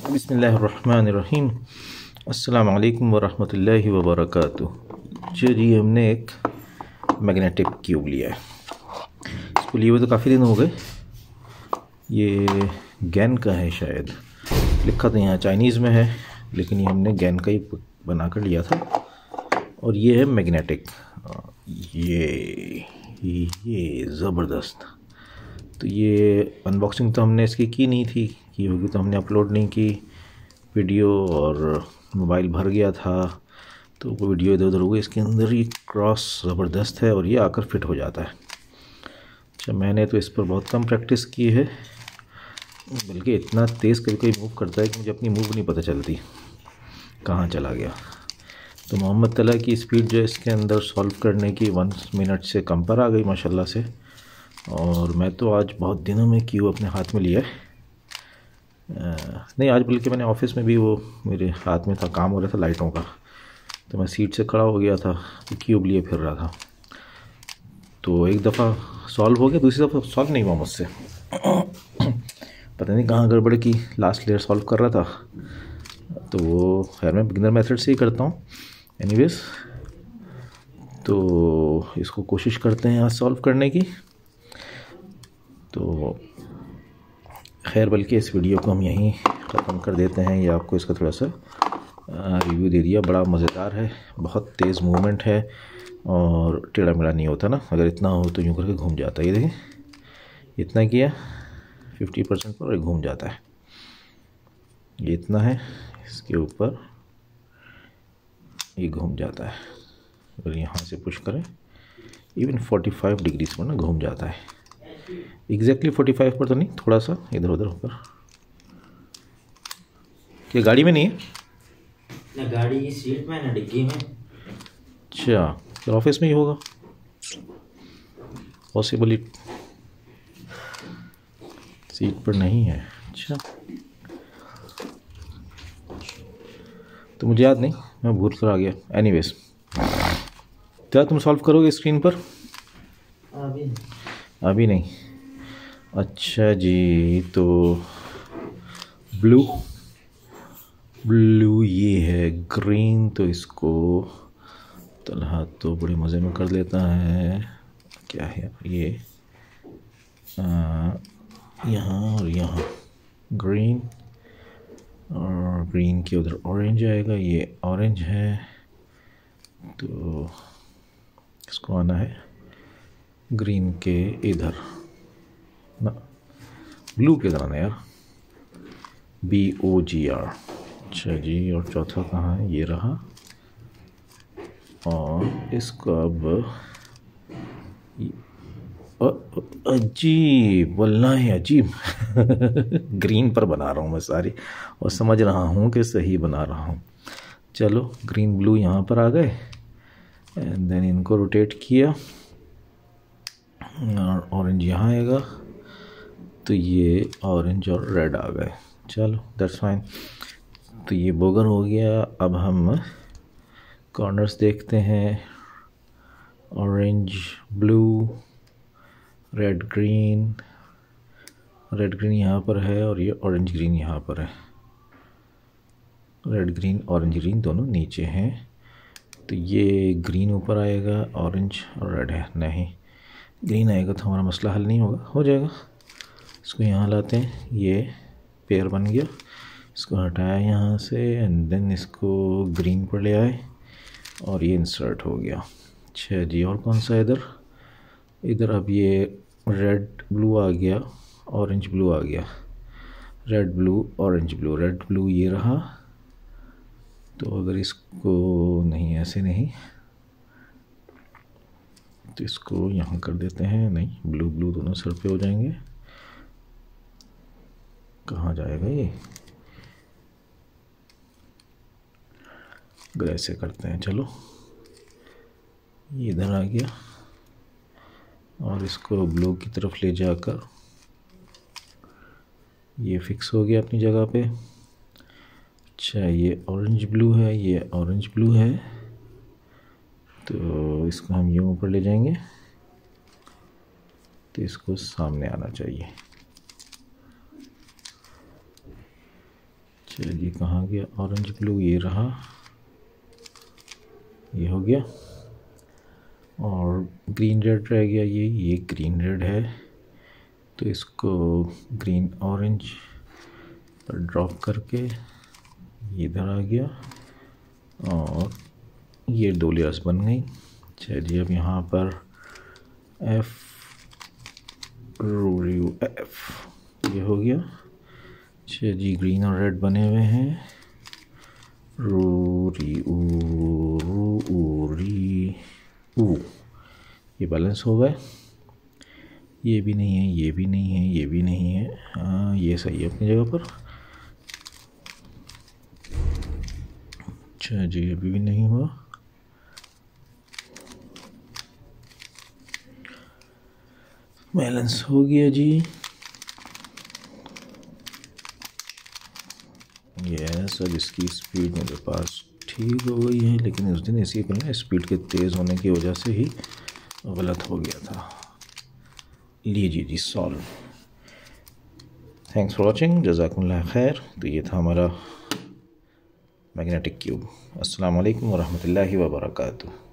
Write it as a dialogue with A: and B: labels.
A: बिस्मिल्लाहिर्रहमानिर्रहीम। अस्सलाम वालेकुम वरहमतुल्लाहि वबरकातुहू। जी हमने एक मैग्नेटिक क्यूब लिया है। इसको लिए हुए तो काफ़ी दिन हो गए। ये गैन का है, शायद लिखा तो यहाँ चाइनीज़ में है, लेकिन ये हमने गैन का ही बना कर लिया था। और ये है मैग्नेटिक। ये ज़बरदस्त। तो ये अनबॉक्सिंग तो हमने इसकी की नहीं थी, की होगी तो हमने अपलोड नहीं की वीडियो, और मोबाइल भर गया था तो वो वीडियो इधर उधर हो गई। इसके अंदर ये क्रॉस ज़बरदस्त है और ये आकर फिट हो जाता है। अच्छा, मैंने तो इस पर बहुत कम प्रैक्टिस की है, बल्कि इतना तेज़ कभी कोई मूव करता है कि मुझे अपनी मूव नहीं पता चलती कहाँ चला गया। तो मोहम्मद तला की स्पीड जो है इसके अंदर सॉल्व करने की 1 मिनट से कम पर आ गई माशाल्लाह से। और मैं तो आज बहुत दिनों में क्यूब अपने हाथ में लिया है। नहीं, आज बल्कि मैंने ऑफिस में भी वो मेरे हाथ में था, काम हो रहा था लाइटों का, तो मैं सीट से खड़ा हो गया था तो क्यूब लिए फिर रहा था। तो एक दफ़ा सॉल्व हो गया, दूसरी दफ़ा सॉल्व नहीं हुआ मुझसे। पता नहीं कहाँ गड़बड़ की, लास्ट लेयर सॉल्व कर रहा था। तो वो खैर मैं बिगिनर मेथड से ही करता हूँ एनीवेज। तो इसको कोशिश करते हैं आज सॉल्व करने की। तो खैर बल्कि इस वीडियो को हम यहीं ख़त्म कर देते हैं। ये आपको इसका थोड़ा सा रिव्यू दे दिया। बड़ा मज़ेदार है, बहुत तेज़ मूवमेंट है और टेढ़ा मेढ़ा नहीं होता ना। अगर इतना हो तो यूँ करके घूम जाता है। ये देखिए, इतना किया 50% पर और घूम जाता है। ये इतना है, इसके ऊपर ये घूम जाता है। अगर यहाँ से पुश करें इवन 45 डिग्रीज पर ना घूम जाता है। एग्जैक्टली 45 पर तो नहीं, थोड़ा सा इधर उधर होकर। क्या गाड़ी में नहीं है
B: ना? गाड़ी की सीट में, ना डिग्गी में।
A: अच्छा, फिर ऑफिस में ही होगा पॉसिबली, सीट पर नहीं है। अच्छा, तो मुझे याद नहीं, मैं भूल कर आ गया। एनीवेज, क्या तुम सॉल्व करोगे स्क्रीन पर? अभी नहीं। अच्छा जी, तो ब्लू ये है, ग्रीन तो इसको तलहा तो बड़े मज़े में कर लेता है। क्या है ये, यहाँ और यहाँ ग्रीन, और ग्रीन के उधर ऑरेंज आएगा। ये ऑरेंज है तो इसको आना है ग्रीन के इधर ना, ब्लू के इधर आना यार, BOGR। अच्छा जी, और चौथा कहाँ है? ये रहा। और इसको अब अजीब, वल्लाहि अजीब ग्रीन पर बना रहा हूँ मैं सारी, और समझ रहा हूँ कि सही बना रहा हूँ। चलो, ग्रीन ब्लू यहाँ पर आ गए, एंड देन इनको रोटेट किया और ऑरेंज यहाँ आएगा, तो ये ऑरेंज और रेड आ गए। चलो, दैट्स फाइन। तो ये बोगर हो गया। अब हम कॉर्नर्स देखते हैं। ऑरेंज ब्लू, रेड ग्रीन यहाँ पर है, और ये ऑरेंज ग्रीन यहाँ पर है। रेड ग्रीन ऑरेंज ग्रीन दोनों नीचे हैं। तो ये ग्रीन ऊपर आएगा, ऑरेंज और रेड है। नहीं, ग्रीन आएगा तो हमारा मसला हल नहीं होगा, हो जाएगा। इसको यहाँ लाते हैं, ये पेयर बन गया। इसको हटाया यहाँ से, एंड देन इसको ग्रीन पर ले आए और ये इंसर्ट हो गया। अच्छा जी, और कौन सा इधर अब ये रेड ब्लू आ गया, ऑरेंज ब्लू आ गया। Red blue orange blue, red blue ये रहा। तो अगर इसको नहीं, ऐसे नहीं, तो इसको यहाँ कर देते हैं। नहीं, ब्लू ब्लू दोनों सर पे हो जाएंगे। कहाँ जाएगा ये? अगर ऐसे करते हैं, चलो ये इधर आ गया, और इसको ब्लू की तरफ ले जाकर ये फिक्स हो गया अपनी जगह पे। अच्छा, ये ऑरेंज ब्लू है, ये ऑरेंज ब्लू है, तो इसको हम यूँ ऊपर ले जाएंगे तो इसको सामने आना चाहिए। चलिए कहाँ गया ऑरेंज ब्लू, ये रहा, ये हो गया। और ग्रीन रेड रह गया, ये ग्रीन रेड है, तो इसको ग्रीन ऑरेंज पर ड्रॉप करके ये इधर आ गया और ये 2 लेयर्स बन गई। चलिए अब यहाँ पर F ये हो गया। चलिए ग्रीन और रेड बने हुए हैं, ये बैलेंस हो गए। ये भी नहीं है, ये भी नहीं है, ये भी नहीं है, हाँ ये सही है अपनी जगह पर। अच्छा जी अभी भी नहीं हुआ। बैलेंस हो गया जी। यस अब इसकी स्पीड मेरे पास ठीक हो गई है, लेकिन उस दिन इसी पर ना स्पीड के तेज़ होने की वजह से ही गलत हो गया था। लीजिए जी सॉल्व। थैंक्स फॉर वॉचिंग, जज़ाकुमुल्लाह खैर। तो ये था हमारा मैग्नेटिक क्यूब। अस्सलाम वालेकुम वरहमतुल्लाहि वबरकातुहू।